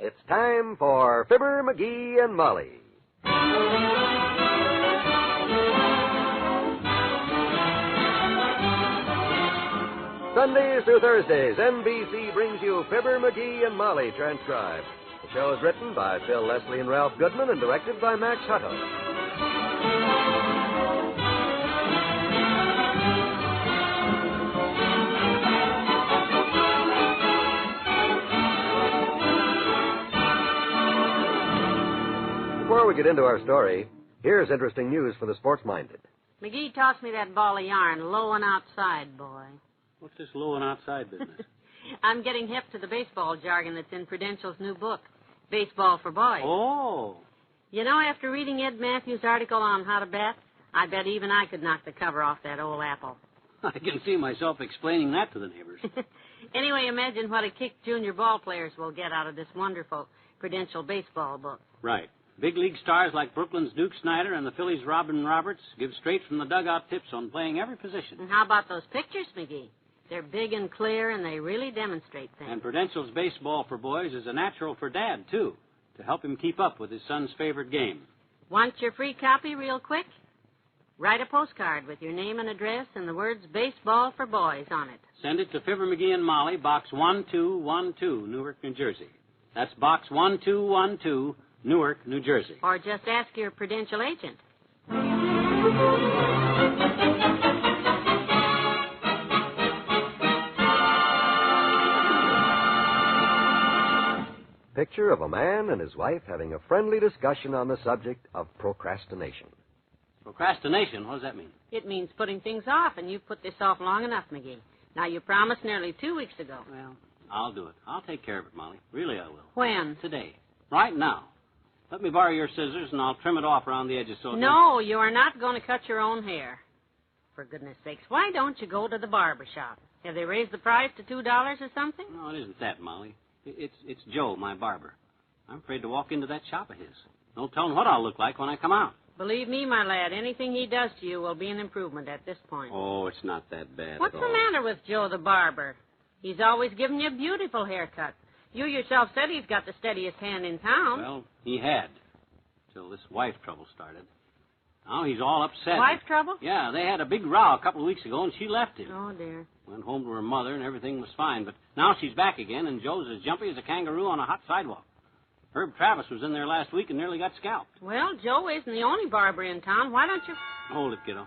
It's time for Fibber McGee and Molly. Sundays through Thursdays, NBC brings you Fibber McGee and Molly transcribed. The show is written by Phil Leslie and Ralph Goodman and directed by Max Hutto. Before we get into our story, here's interesting news for the sports-minded. McGee tossed me that ball of yarn, low and outside, boy. What's this low and outside business? I'm getting hip to the baseball jargon that's in Prudential's new book, Baseball for Boys. Oh. You know, after reading Ed Matthews' article on how to bet, I bet even I could knock the cover off that old apple. I can see myself explaining that to the neighbors. Anyway, imagine what a kick junior ball players will get out of this wonderful Prudential baseball book. Right. Big league stars like Brooklyn's Duke Snyder and the Phillies' Robin Roberts give straight from the dugout tips on playing every position. And how about those pictures, McGee? They're big and clear, and they really demonstrate things. And Prudential's Baseball for Boys is a natural for Dad, too, to help him keep up with his son's favorite game. Want your free copy real quick? Write a postcard with your name and address and the words Baseball for Boys on it. Send it to Fibber McGee and Molly, Box 1212, Newark, New Jersey. That's Box 1212, Newark, New Jersey. Or just ask your Prudential agent. Picture of a man and his wife having a friendly discussion on the subject of procrastination. Procrastination? What does that mean? It means putting things off, and you've put this off long enough, McGee. Now, you promised nearly 2 weeks ago. Well, I'll do it. I'll take care of it, Molly. Really, I will. When? Today. Right now. Let me borrow your scissors, and I'll trim it off around the edges so... No, you are not going to cut your own hair. For goodness sakes, why don't you go to the barber shop? Have they raised the price to $2 or something? No, it isn't that, Molly. It's Joe, my barber. I'm afraid to walk into that shop of his. No telling what I'll look like when I come out. Believe me, my lad, anything he does to you will be an improvement at this point. Oh, it's not that bad What's at all. the matter with Joe the barber? He's always given you a beautiful haircut. You yourself said he's got the steadiest hand in town. Well, he had, till this wife trouble started. Now he's all upset. Wife trouble? Yeah, they had a big row a couple of weeks ago, and she left him. Oh, dear. Went home to her mother, and everything was fine. But now she's back again, and Joe's as jumpy as a kangaroo on a hot sidewalk. Herb Travis was in there last week and nearly got scalped. Well, Joe isn't the only barber in town. Why don't you... Hold it, kiddo.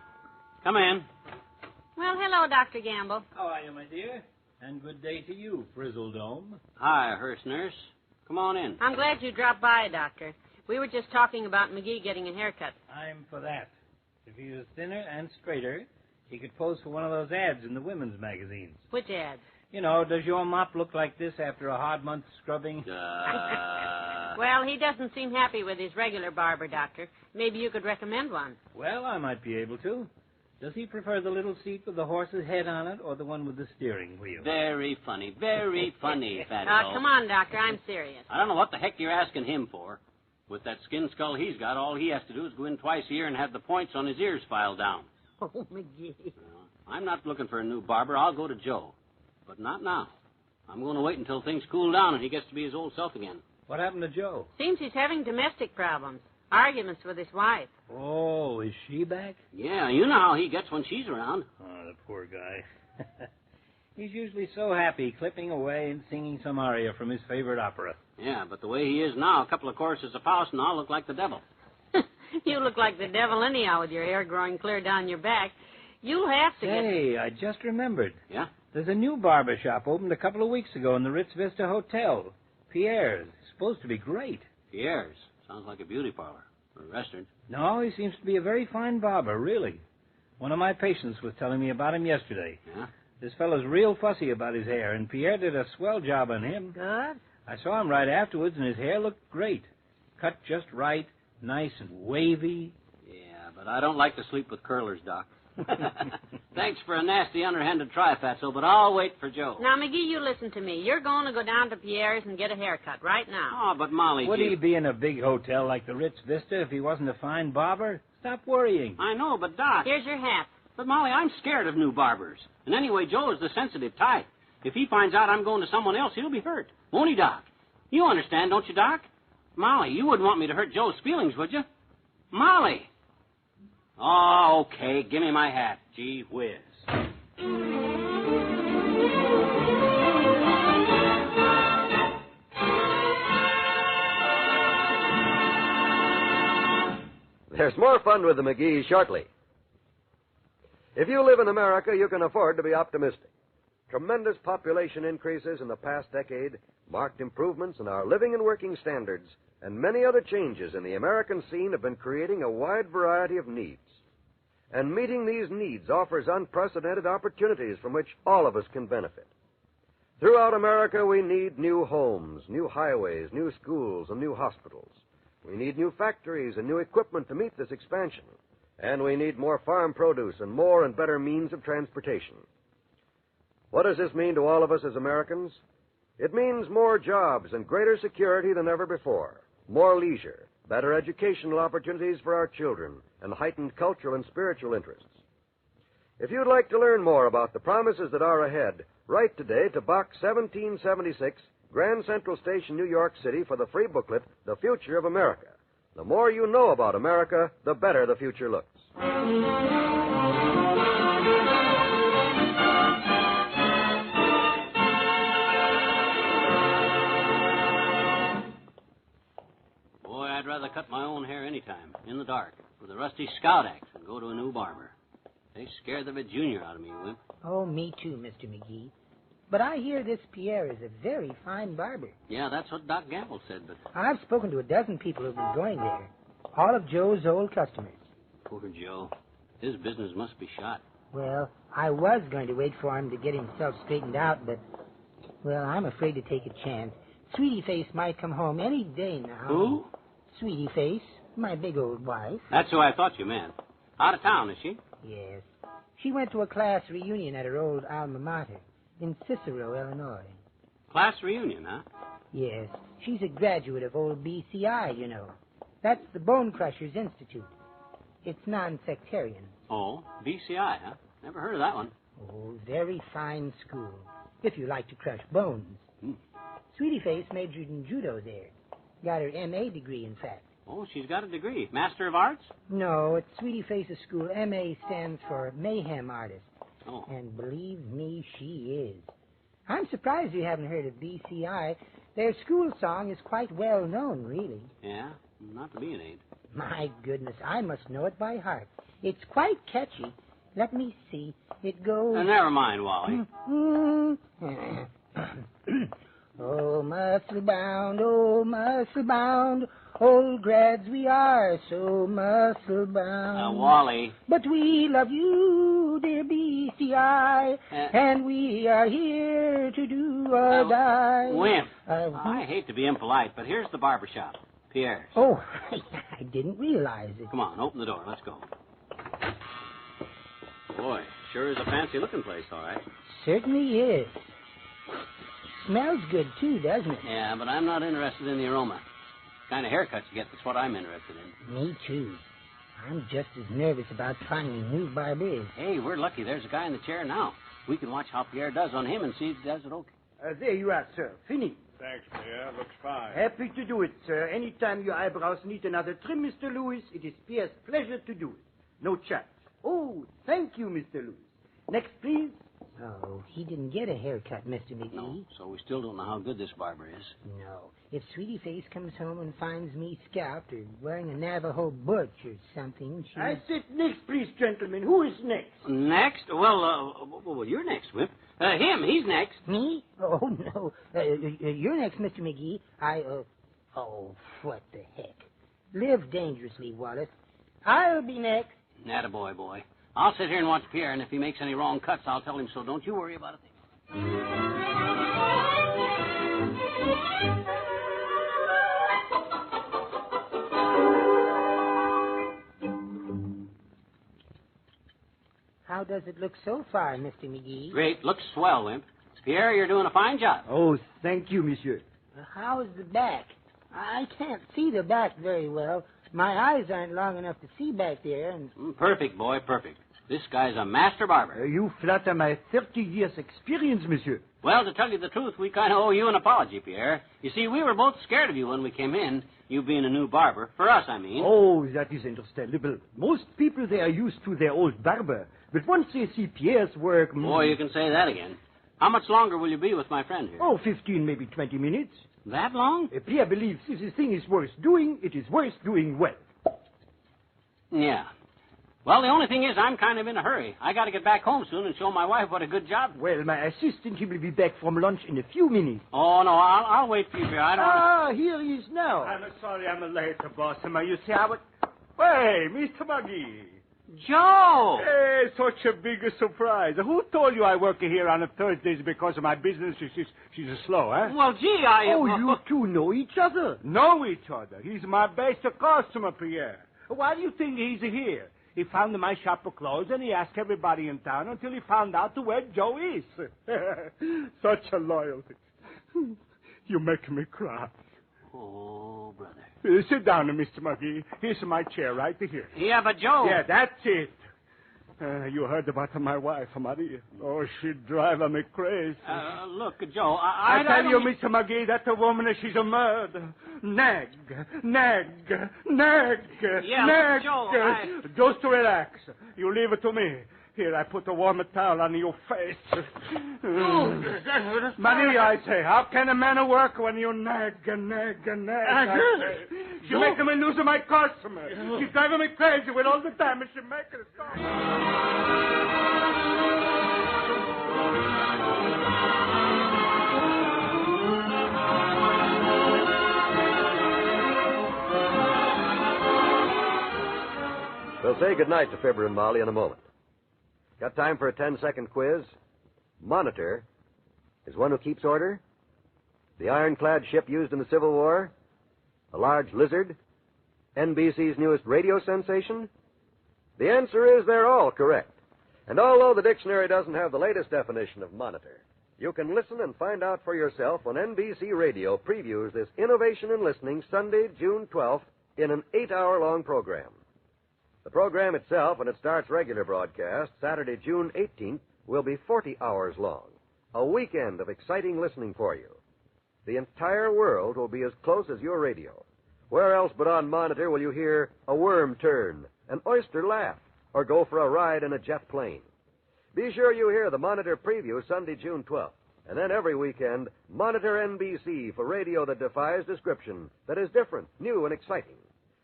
Come in. Well, hello, Dr. Gamble. How are you, my dear? And good day to you, Frizzle Dome. Hi, Hearst Nurse. Come on in. I'm glad you dropped by, Doctor. We were just talking about McGee getting a haircut. I'm for that. If he was thinner and straighter, he could pose for one of those ads in the women's magazines. Which ads? You know, does your mop look like this after a hard month's scrubbing? Well, he doesn't seem happy with his regular barber, Doctor. Maybe you could recommend one. Well, I might be able to. Does he prefer the little seat with the horse's head on it or the one with the steering wheel? Very funny, Fatty. Come on, Doctor, I'm serious. I don't know what the heck you're asking him for. With that skin skull he's got, all he has to do is go in twice a year and have the points on his ears filed down. Oh, McGee. I'm not looking for a new barber. I'll go to Joe. But not now. I'm going to wait until things cool down and he gets to be his old self again. What happened to Joe? Seems he's having domestic problems. Arguments with his wife. Oh, is she back? Yeah, you know how he gets when she's around. Oh, the poor guy. He's usually so happy clipping away and singing some aria from his favorite opera. Yeah, but the way he is now, a couple of choruses of Faust and I'll look like the devil. You look like the devil anyhow with your hair growing clear down your back. You'll have to Hey, I just remembered. Yeah? There's a new barber shop opened a couple of weeks ago in the Ritz Vista Hotel. Pierre's. It's supposed to be great. Pierre's? Sounds like a beauty parlor. Or a restaurant. No, he seems to be a very fine barber, really. One of my patients was telling me about him yesterday. Yeah? This fellow's real fussy about his hair, and Pierre did a swell job on him. Good. I saw him right afterwards, and his hair looked great. Cut just right, nice and wavy. Yeah, but I don't like to sleep with curlers, Doc. Thanks for a nasty underhanded try, Fatso, but I'll wait for Joe. Now, McGee, you listen to me. You're going to go down to Pierre's and get a haircut right now. Oh, but Molly... Would he be in a big hotel like the Ritz Vista if he wasn't a fine barber? Stop worrying. I know, but Doc... Here's your hat. But, Molly, I'm scared of new barbers. And anyway, Joe is the sensitive type. If he finds out I'm going to someone else, he'll be hurt. Won't he, Doc? You understand, don't you, Doc? Molly, you wouldn't want me to hurt Joe's feelings, would you? Molly! Oh, okay. Give me my hat. Gee whiz. There's more fun with the McGees shortly. If you live in America, you can afford to be optimistic. Tremendous population increases in the past decade, marked improvements in our living and working standards, and many other changes in the American scene have been creating a wide variety of needs. And meeting these needs offers unprecedented opportunities from which all of us can benefit. Throughout America, we need new homes, new highways, new schools, and new hospitals. We need new factories and new equipment to meet this expansion. And we need more farm produce and more and better means of transportation. What does this mean to all of us as Americans? It means more jobs and greater security than ever before, more leisure, better educational opportunities for our children, and heightened cultural and spiritual interests. If you'd like to learn more about the promises that are ahead, write today to Box 1776, Grand Central Station, New York City, for the free booklet, The Future of America. The more you know about America, the better the future looks. Boy, I'd rather cut my own hair any time, in the dark, with a rusty scout axe, than go to a new barber. They scare the Virginia out of me, Wimp. Oh, me too, Mr. McGee. But I hear this Pierre is a very fine barber. Yeah, that's what Doc Gamble said, but... I've spoken to a dozen people who've been going there. All of Joe's old customers. Poor Joe. His business must be shot. Well, I was going to wait for him to get himself straightened out, but, well, I'm afraid to take a chance. Sweetie Face might come home any day now. Who? Sweetie Face, my big old wife. That's who I thought you meant. Out of town, is she? Yes. She went to a class reunion at her old alma mater in Cicero, Illinois. Class reunion, huh? Yes. She's a graduate of old BCI, you know. That's the Bone Crushers Institute. It's non-sectarian. Oh, BCI, huh? Never heard of that one. Oh, very fine school, if you like to crush bones. Sweetie Face majored in judo there. Got her M.A. degree, in fact. Oh, she's got a degree. Master of Arts? No, at Sweetie Face's school, M.A. stands for Mayhem Artist. Oh. And believe me, she is. I'm surprised you haven't heard of BCI. Their school song is quite well known, really. Yeah? Not to be an aid. My goodness, I must know it by heart. It's quite catchy. Let me see. It goes... Never mind, Wally. oh, muscle bound, old grads we are, so muscle bound. Wally. But we love you, dear BCI, and we are here to do or die. Wimp, I hate to be impolite, but here's the barber shop. Pierre's. Oh, I didn't realize it. Come on, open the door. Let's go. Boy, sure is a fancy-looking place, all right. Certainly is. Smells good, too, doesn't it? Yeah, but I'm not interested in the aroma. The kind of haircuts you get, that's what I'm interested in. Me, too. I'm just as nervous about finding a new barber is. Hey, we're lucky. There's a guy in the chair now. We can watch how Pierre does on him and see if he does it okay. There you are, sir. Fini. Thanks, Pierre. Looks fine. Happy to do it, sir. Anytime your eyebrows need another trim, Mr. Lewis, it is Pierre's pleasure to do it. No charge. Oh, thank you, Mr. Lewis. Next, please. Oh, he didn't get a haircut, Mr. McGee. No, so we still don't know how good this barber is. No. If Sweetie Face comes home and finds me scalped or wearing a Navajo butch or something, she... I said next, please, gentlemen. Who is next? Next? Well, you're next, Whip. Him, he's next. Me? Oh, no. You're next, Mr. McGee. Oh, what the heck. Live dangerously, Wallace. I'll be next. Attaboy, boy. I'll sit here and watch Pierre, and if he makes any wrong cuts, I'll tell him so. Don't you worry about a thing. How does it look so far, Mr. McGee? Great. Looks swell, Wimp. Pierre, you're doing a fine job. Oh, thank you, monsieur. How is the back? I can't see the back very well. My eyes aren't long enough to see back there, and... Perfect, boy, perfect. This guy's a master barber. You flatter my 30 years' experience, monsieur. Well, to tell you the truth, we kind of owe you an apology, Pierre. You see, we were both scared of you when we came in, you being a new barber. For us, I mean. Oh, that is understandable. Most people, they are used to their old barber. But once they see Pierre's work... Boy, you can say that again. How much longer will you be with my friend here? Oh, 15, maybe 20 minutes. That long? Pierre believes if the thing is worth doing, it is worth doing well. Yeah. Well, the only thing is I'm kind of in a hurry. I got to get back home soon and show my wife what a good job. Well, my assistant, he will be back from lunch in a few minutes. Oh, no, I'll wait for you, Pierre. I don't here he is now. I'm sorry I'm late, boss. You see, I was... Hey, Mr. McGee. Joe! Hey, such a big surprise. Who told you I work here on Thursdays because of my business? She's slow, huh? Well, gee, I... Oh, you two know each other. Know each other. He's my best customer, Pierre. Why do you think he's here? He found my shop closed, and he asked everybody in town until he found out where Joe is. Such a loyalty. You make me cry. Oh, brother. Sit down, Mr. McGee. Here's my chair right here. Yeah, but Joe... Yeah, that's it. You heard about my wife, Maria. Oh, she drive me crazy. Look, Joe, I tell you, Mr. McGee, that the woman, she's a murder. Nag. Yeah, nag. Joe, Just relax. You leave it to me. Here, I put a warm towel on your face. Maria, I say, how can a man work when you nag? She's making me lose my customer. She's driving me crazy with all the time, and she's making it stop. We'll say goodnight to Fibber and Molly in a moment. Got time for a 10-second quiz? Monitor is one who keeps order? The ironclad ship used in the Civil War? A large lizard? NBC's newest radio sensation? The answer is they're all correct. And although the dictionary doesn't have the latest definition of monitor, you can listen and find out for yourself when NBC Radio previews this innovation in listening Sunday, June 12th, in an 8-hour-long program. The program itself, when it starts regular broadcast, Saturday, June 18th, will be 40 hours long. A weekend of exciting listening for you. The entire world will be as close as your radio. Where else but on Monitor will you hear a worm turn, an oyster laugh, or go for a ride in a jet plane? Be sure you hear the Monitor preview Sunday, June 12th. And then every weekend, Monitor NBC for radio that defies description, that is different, new, and exciting.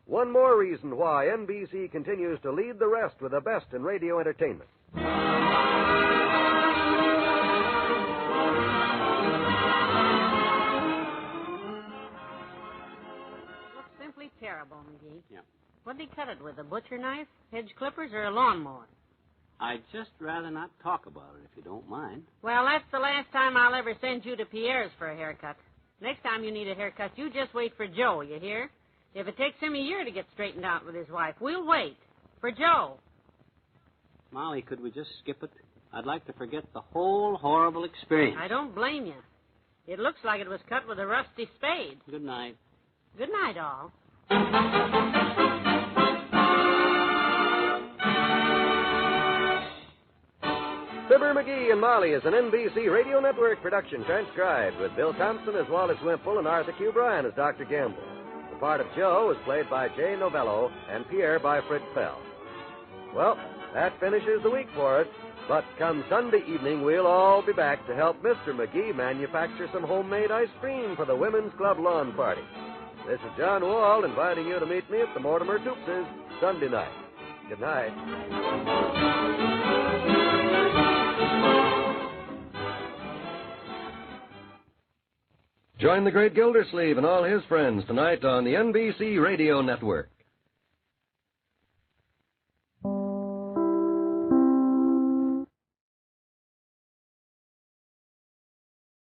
One more reason why NBC continues to lead the rest with the best in radio entertainment. Looks simply terrible, McGee. Yeah. What did he cut it with, a butcher knife, hedge clippers, or a lawnmower? I'd just rather not talk about it, if you don't mind. Well, that's the last time I'll ever send you to Pierre's for a haircut. Next time you need a haircut, you just wait for Joe, you hear? If it takes him a year to get straightened out with his wife, we'll wait. For Joe. Molly, could we just skip it? I'd like to forget the whole horrible experience. I don't blame you. It looks like it was cut with a rusty spade. Good night. Good night, all. Fibber McGee and Molly is an NBC Radio Network production, transcribed with Bill Thompson as Wallace Wimple and Arthur Q. Bryan as Dr. Gamble. The part of Joe was played by Jay Novello and Pierre by Fritz Pell. Well, that finishes the week for us. But come Sunday evening, we'll all be back to help Mr. McGee manufacture some homemade ice cream for the Women's Club lawn party. This is John Wall inviting you to meet me at the Mortimer Toopses Sunday night. Good night. Join the great Gildersleeve and all his friends tonight on the NBC Radio Network.